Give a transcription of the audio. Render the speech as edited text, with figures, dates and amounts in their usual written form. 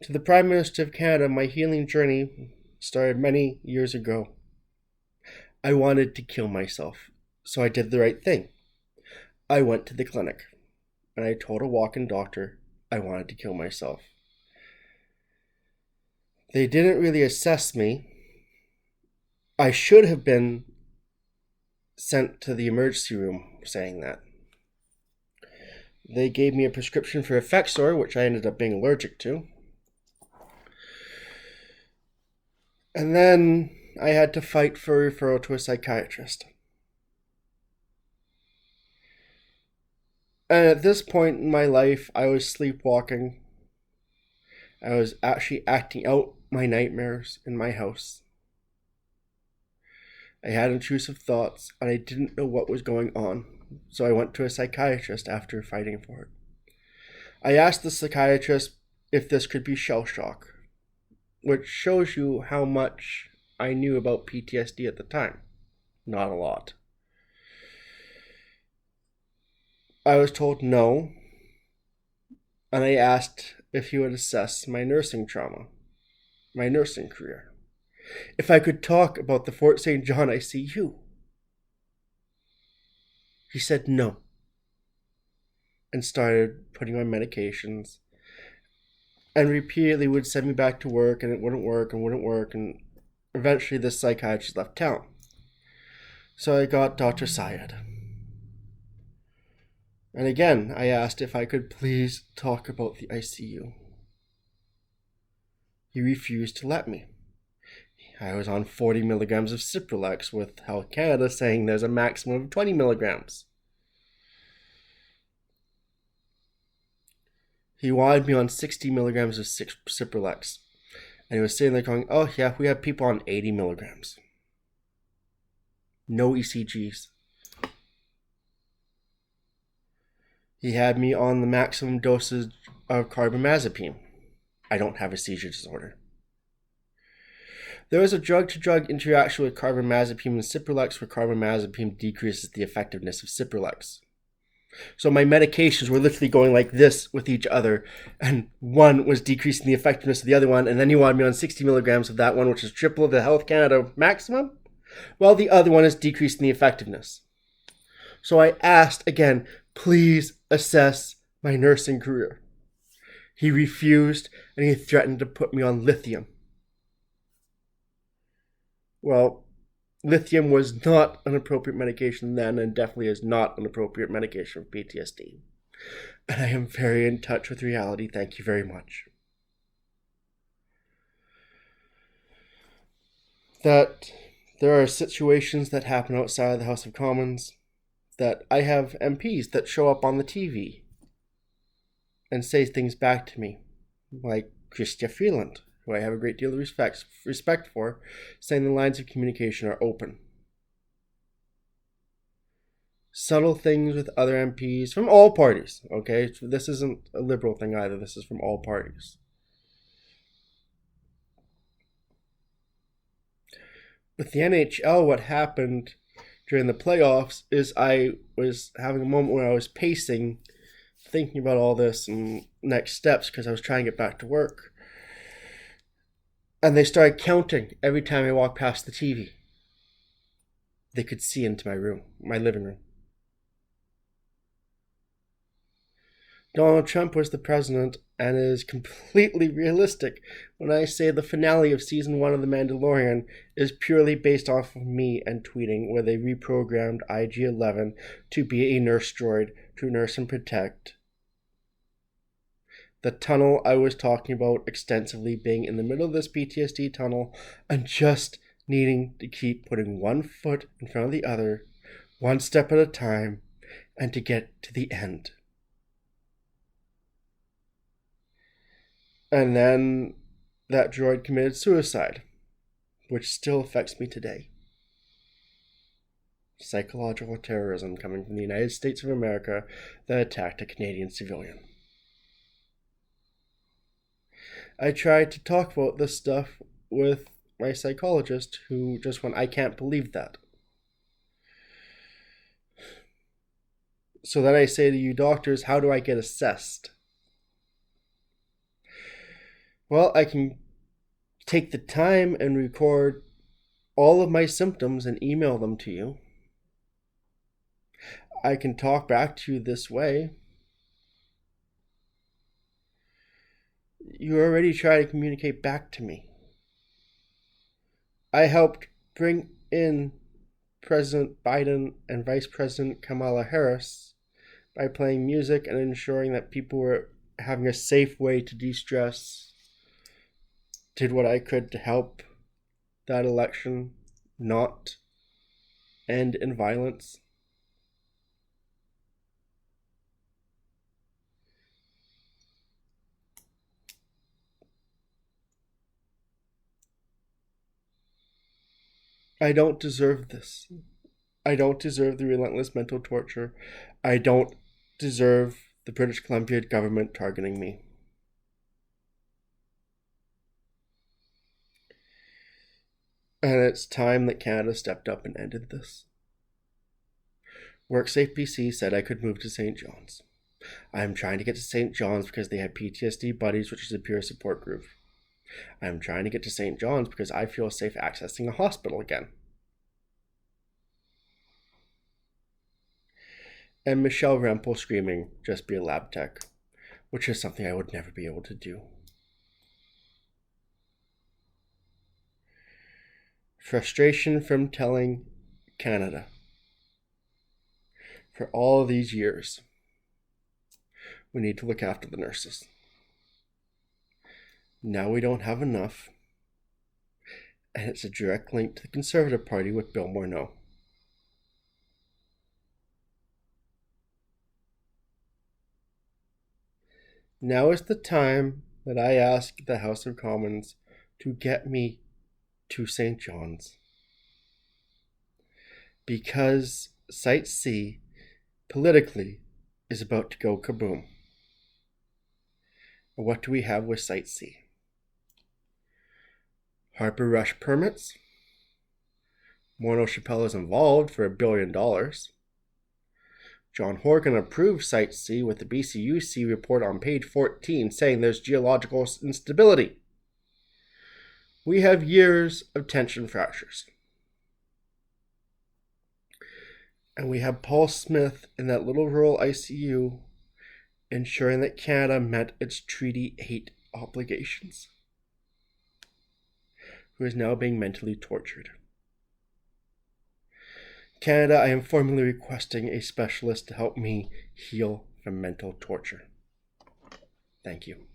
To the Prime Minister of Canada, my healing journey started many years ago. I wanted to kill myself, so I did the right thing. I went to the clinic, and I told a walk-in doctor I wanted to kill myself. They didn't really assess me. I should have been sent to the emergency room saying that. They gave me a prescription for Effexor, which I ended up being allergic to. And then I had to fight for a referral to a psychiatrist. And at this point in my life, I was sleepwalking. I was actually acting out my nightmares in my house. I had intrusive thoughts, and I didn't know what was going on, so I went to a psychiatrist after fighting for it. I asked the psychiatrist if this could be shell shock, which shows you how much I knew about PTSD at the time. Not a lot. I was told no, and I asked if he would assess my nursing trauma, my nursing career. If I could talk about the Fort St. John ICU. He said no, and started putting on medications, and repeatedly would send me back to work, and it wouldn't work, and eventually this psychiatrist left town. So I got Dr. Syed. And again, I asked if I could please talk about the ICU. He refused to let me. I was on 40 milligrams of Cipralex, with Health Canada saying there's a maximum of 20 milligrams. He wanted me on 60 milligrams of Cipralex. And he was sitting there going, oh yeah, we have people on 80 milligrams. No ECGs. He had me on the maximum dosage of carbamazepine. I don't have a seizure disorder. There is a drug-to-drug interaction with carbamazepine and Cipralex, where carbamazepine decreases the effectiveness of Cipralex. So my medications were literally going like this with each other, and one was decreasing the effectiveness of the other one, and then you wanted me on 60 milligrams of that one, which is triple the Health Canada maximum, while the other one is decreasing the effectiveness. So I asked again, please assess my nursing career. He refused, and he threatened to put me on lithium. Well, lithium was not an appropriate medication then, and definitely is not an appropriate medication for PTSD. And I am very in touch with reality. Thank you very much. That there are situations that happen outside of the House of Commons, that I have MPs that show up on the TV and say things back to me, like Chrystia Freeland, who I have a great deal of respect for, saying the lines of communication are open. Subtle things with other MPs from all parties, okay? So this isn't a liberal thing either, this is from all parties. With the NHL, what happened during the playoffs is I was having a moment where I was pacing, thinking about all this and next steps, because I was trying to get back to work. And they started counting every time I walked past the TV. They could see into my room, my living room. Donald Trump was the president, and it is completely realistic when I say the finale of season 1 of The Mandalorian is purely based off of me and tweeting, where they reprogrammed IG-11 to be a nurse droid to nurse and protect. The tunnel I was talking about extensively, being in the middle of this PTSD tunnel and just needing to keep putting one foot in front of the other, one step at a time, and to get to the end. And then that droid committed suicide, which still affects me today. Psychological terrorism coming from the United States of America that attacked a Canadian civilian. I tried to talk about this stuff with my psychologist, who just went, I can't believe that. So then I say to you doctors, how do I get assessed? Well, I can take the time and record all of my symptoms and email them to you. I can talk back to you this way. You already try to communicate back to me. I helped bring in President Biden and Vice President Kamala Harris by playing music and ensuring that people were having a safe way to de-stress. Did what I could to help that election not end in violence. I don't deserve this. I don't deserve the relentless mental torture. I don't deserve the British Columbia government targeting me. And it's time that Canada stepped up and ended this. WorkSafe BC said I could move to St. John's. I'm trying to get to St. John's because they have PTSD Buddies, which is a peer support group. I'm trying to get to St. John's because I feel safe accessing a hospital again. And Michelle Rempel screaming, just be a lab tech, which is something I would never be able to do. Frustration from telling Canada for all these years we need to look after the nurses. Now we don't have enough, and it's a direct link to the Conservative Party with Bill Morneau. Now is the time that I ask the House of Commons to get me to St. John's. Because Site C, politically, is about to go kaboom. And what do we have with Site C? Harper Rush permits. Morneau Chappelle is involved for $1 billion. John Horgan approved Site C with the BCUC report on page 14 saying there's geological instability. We have years of tension fractures. And we have Paul Smith in that little rural ICU ensuring that Canada met its Treaty 8 obligations, who is now being mentally tortured. Canada, I am formally requesting a specialist to help me heal from mental torture. Thank you.